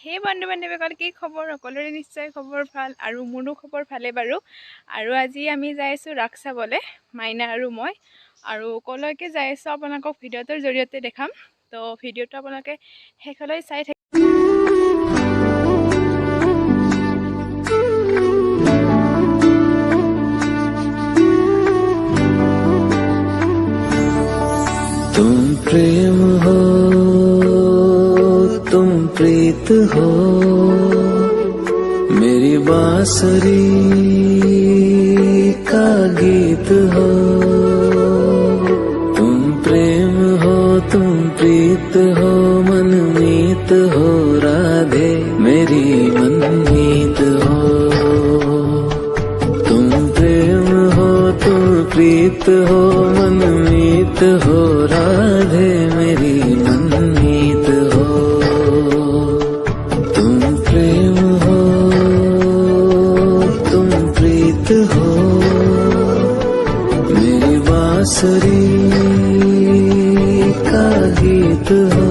হে বন্ধু বান্ধৱীসকল, কি খবৰ? সকলোৰে নিশ্চয় খবৰ ভাল আৰু মোৰো খবৰ ভালে বাৰু। আৰু আজি আমি যাই আছোঁ ৰাস চাবলৈ, মাইনা আৰু মই। আৰু ক'লৈকে যাই আছোঁ আপোনালোকক ভিডিঅ'টোৰ জৰিয়তে দেখাম। তো ভিডিঅ'টো আপোনালোকে শেষলৈ চাই থাকি तुम प्रेम हो, तुम प्रीत हो, मेरी बांसुरी का गीत हो। तुम प्रेम हो, तुम प्रीत हो, मनमीत हो, राधे मेरी मनमीत हो। तुम प्रेम हो, तुम प्रीत हो, मनमीत हो, राधे मेरी मनमीत हो। तुम प्रेम हो, तुम प्रीत हो, मेरी बांसुरी का गीत हो।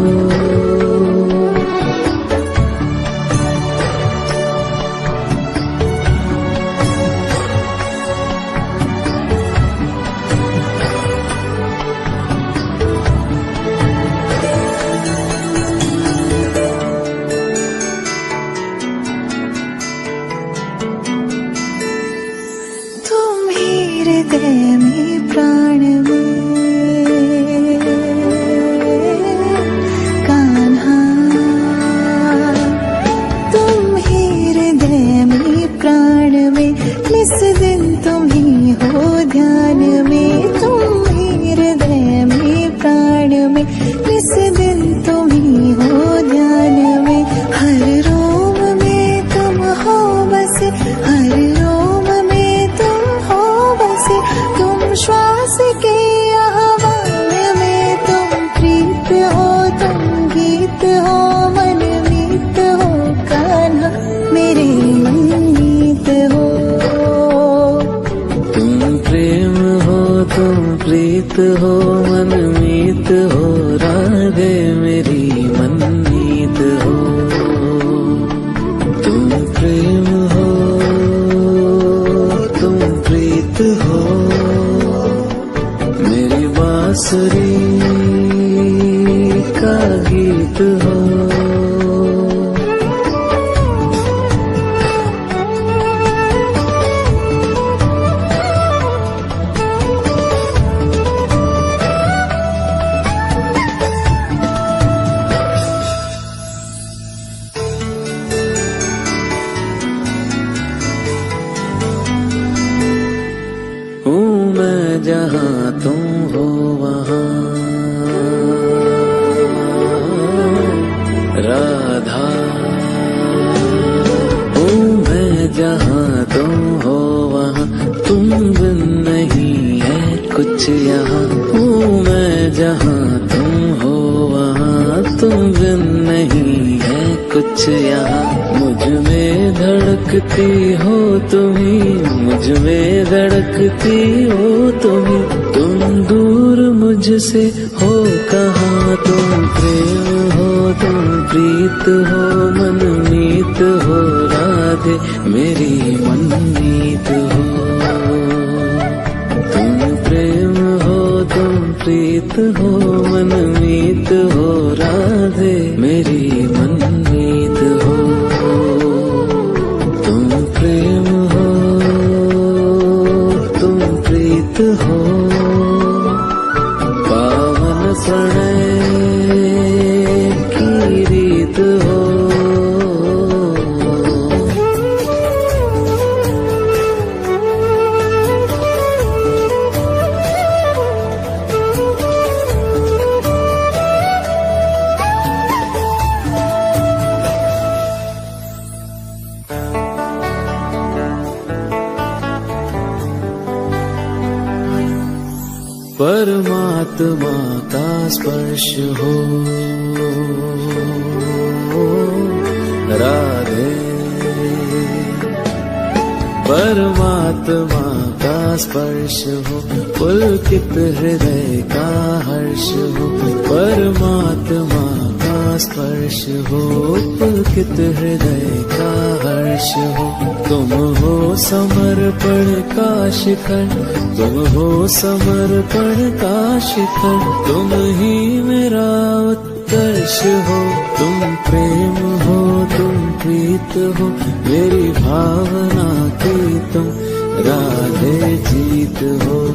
हृदय में प्राण में कान्हा, तुम ही हृदय में प्राण में, इस दिन तुम ही हो ध्यान में। तुम ही हृदय में प्राण में, इस दिन तुम ही हो ध्यान में। हर रोम में तुम हो बसे, हर रोम में तुम हो बसे। तुम श्वास के आह्वान में, तुम प्रीत हो, तुम गीत हो, मनमीत हो, कान्हा मेरे मनमीत हो। तुम प्रेम हो, तुम प्रीत हो, मनमीत हो, राधे मेरी मनमीत हो। तुम प्रेम हो, तुम प्रीत हो, मेरी बांसुरी का गीत हो। हूँ मैं जहाँ तुम हो वहाँ, राधा। हूँ मैं जहाँ तुम हो वहाँ, तुम बिन नहीं है कुछ यहाँ। हूँ मैं जहाँ तुम हो वहाँ, तुम बिन नहीं है कुछ यहाँ। मुझ में धड़कती हो तुम्ही, मुझ में धड़कती हो तुम्ही, तुम दूर मुझसे हो कहाँ। तुम प्रेम हो, तुम प्रीत हो, मनमीत हो, राधे मेरी मनमीत हो। तुम प्रेम हो, तुम प्रीत हो, मनमीत हो, राधे मेरी मनमीत हो। तुम प्रेम हो, तुम प्रीत हो, पावन प्रणय की रीत हो। परमात्मा का स्पर्श हो, राधे। परमात्मा का स्पर्श हो, पुलकित हृदय का हर्ष हो। परमात्मा का स्पर्श हो, पुलकित हृदय का हर्ष हो। तुम हो समर्पण का शिखर, तुम हो समर्पण का शिखर, तुम ही मेरा उत्कर्ष हो। तुम प्रेम हो, तुम प्रीत हो, मेरी भावना की तुम राधे जीत हो।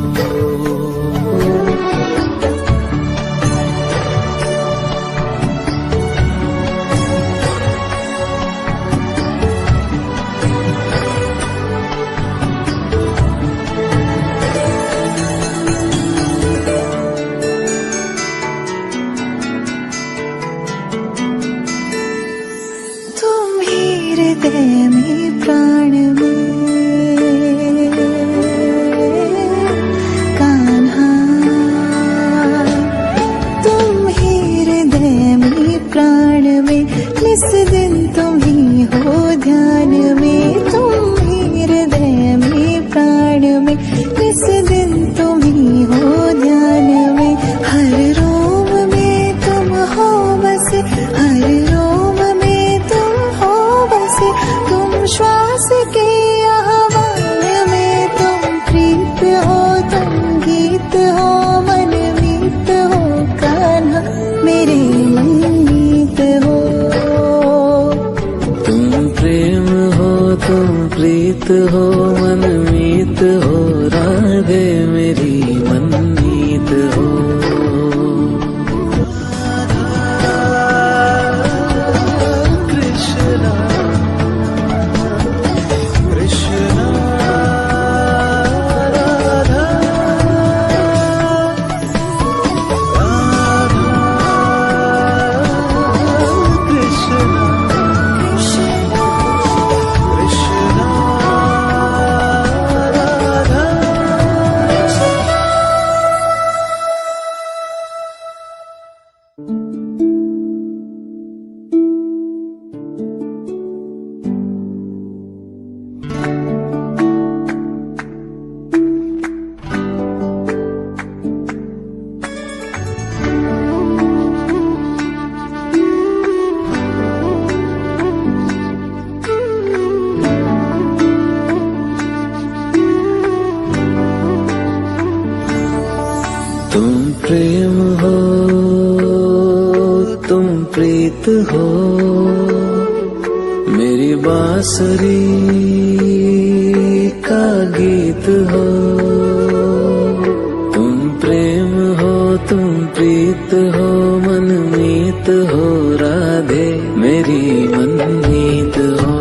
तुम ही हृदय में प्राण में कान्हा, तुम ही हृदय में प्राण में, निस दिन तुम ही हो ध्यान में। तुम ही हृदय में प्राण में, निस दिन तुम ही हो ध्यान में। हर रोम में तुम हो बसे, हर रोम में तुम हो बसे, तुम श्वास के आह्वान में। तुम प्रीत हो, तुम गीत हो, मनमीत हो कान्हा, मेरे मनमीत हो। तुम प्रेम हो, तुम प्रीत हो, मनमीत हो, राधे मेरी मनमीत हो। कृष्णा कृष्णा राधा राधा कृष्णा कृष्णा राधा। तुम प्रेम हो, तुम प्रीत हो, मेरी बांसुरी का गीत हो। तुम प्रेम हो, तुम प्रीत हो, मनमीत हो, राधे मेरी मनमीत हो।